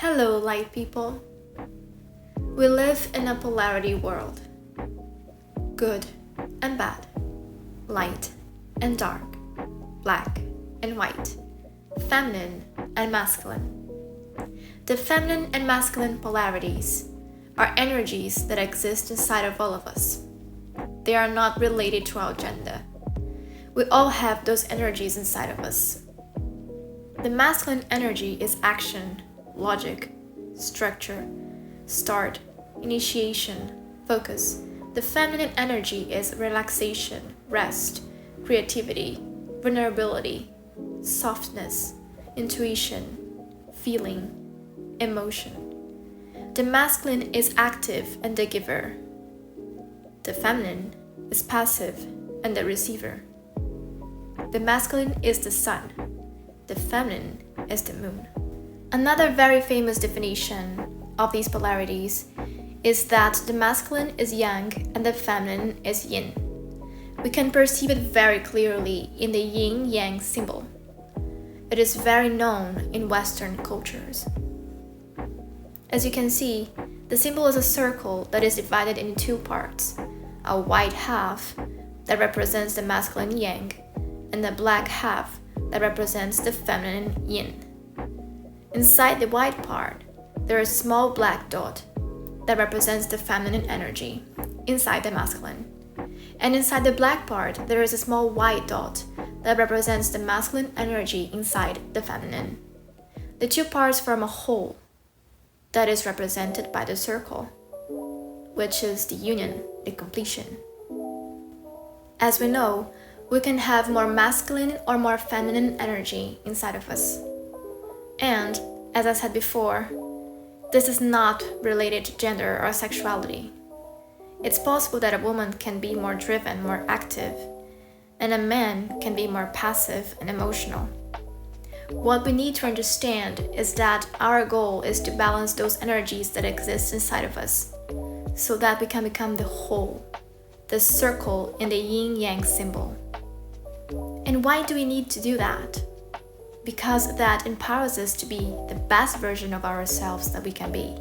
Hello, light people. We live in a polarity world. Good and bad, light and dark, black and white, feminine and masculine. The feminine and masculine polarities are energies that exist inside of all of us. They are not related to our gender. We all have those energies inside of us. The masculine energy is action, logic, structure, start, initiation, focus. The feminine energy is relaxation, rest, creativity, vulnerability, softness, intuition, feeling, emotion. The masculine is active and the giver. The feminine is passive and the receiver. The masculine is the sun. The feminine is the moon. Another very famous definition of these polarities is that the masculine is yang and the feminine is yin. We can perceive it very clearly in the yin-yang symbol. It is very known in Western cultures. As you can see, the symbol is a circle that is divided into two parts, a white half that represents the masculine yang and a black half that represents the feminine yin. Inside the white part, there is a small black dot that represents the feminine energy inside the masculine. And inside the black part, there is a small white dot that represents the masculine energy inside the feminine. The two parts form a whole that is represented by the circle, which is the union, the completion. As we know, we can have more masculine or more feminine energy inside of us. And, as I said before, this is not related to gender or sexuality. It's possible that a woman can be more driven, more active, and a man can be more passive and emotional. What we need to understand is that our goal is to balance those energies that exist inside of us, so that we can become the whole, the circle in the yin-yang symbol. And why do we need to do that? Because that empowers us to be the best version of ourselves that we can be.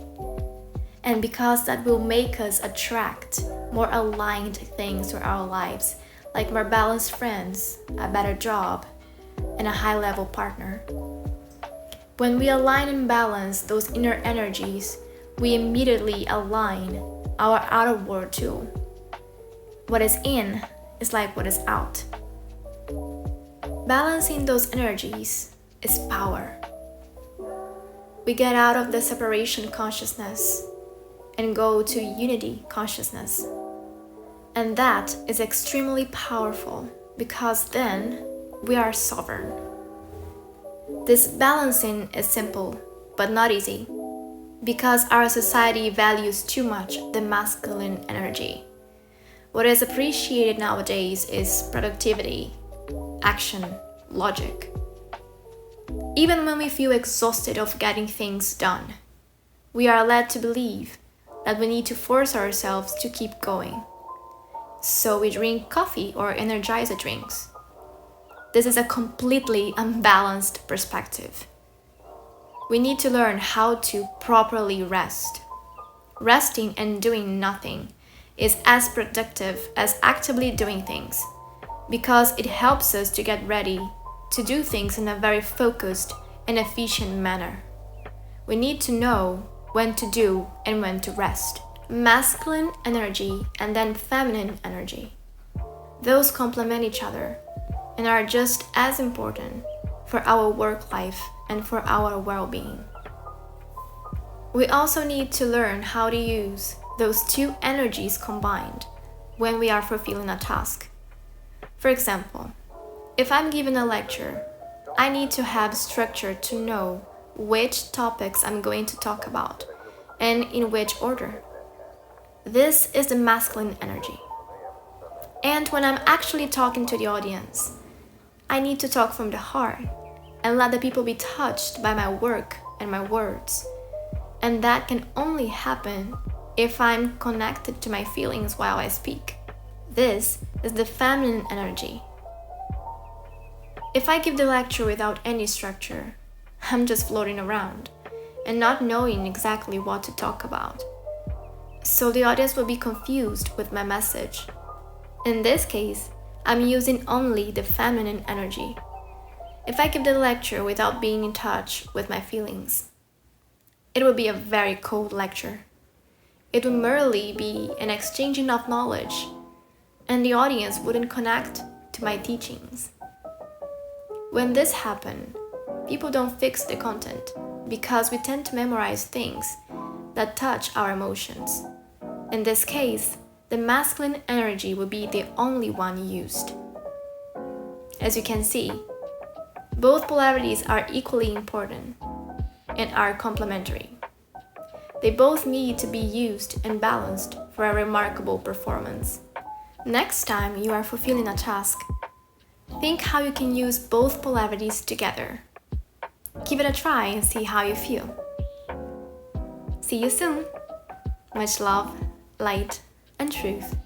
And because that will make us attract more aligned things to our lives, like more balanced friends, a better job, and a high-level partner. When we align and balance those inner energies, we immediately align our outer world too. What is in is like what is out. Balancing those energies is power. We get out of the separation consciousness and go to unity consciousness. And that is extremely powerful because then we are sovereign. This balancing is simple but not easy because our society values too much the masculine energy. What is appreciated nowadays is productivity, action, logic. Even when we feel exhausted of getting things done, we are led to believe that we need to force ourselves to keep going. So we drink coffee or energizer drinks. This is a completely unbalanced perspective. We need to learn how to properly rest. Resting and doing nothing is as productive as actively doing things, because it helps us to get ready to do things in a very focused and efficient manner. We need to know when to do and when to rest. Masculine energy and then feminine energy. Those complement each other and are just as important for our work life and for our well-being. We also need to learn how to use those two energies combined when we are fulfilling a task. For example, if I'm given a lecture, I need to have structure to know which topics I'm going to talk about and in which order. This is the masculine energy. And when I'm actually talking to the audience, I need to talk from the heart and let the people be touched by my work and my words. And that can only happen if I'm connected to my feelings while I speak. This is the feminine energy. If I give the lecture without any structure, I'm just floating around, and not knowing exactly what to talk about. So the audience will be confused with my message. In this case, I'm using only the feminine energy. If I give the lecture without being in touch with my feelings, it will be a very cold lecture. It will merely be an exchanging of knowledge, and the audience wouldn't connect to my teachings. When this happens, people don't fix the content because we tend to memorize things that touch our emotions. In this case, the masculine energy will be the only one used. As you can see, both polarities are equally important and are complementary. They both need to be used and balanced for a remarkable performance. Next time you are fulfilling a task, think how you can use both polarities together. Give it a try and see how you feel. See you soon. Much love, light, and truth.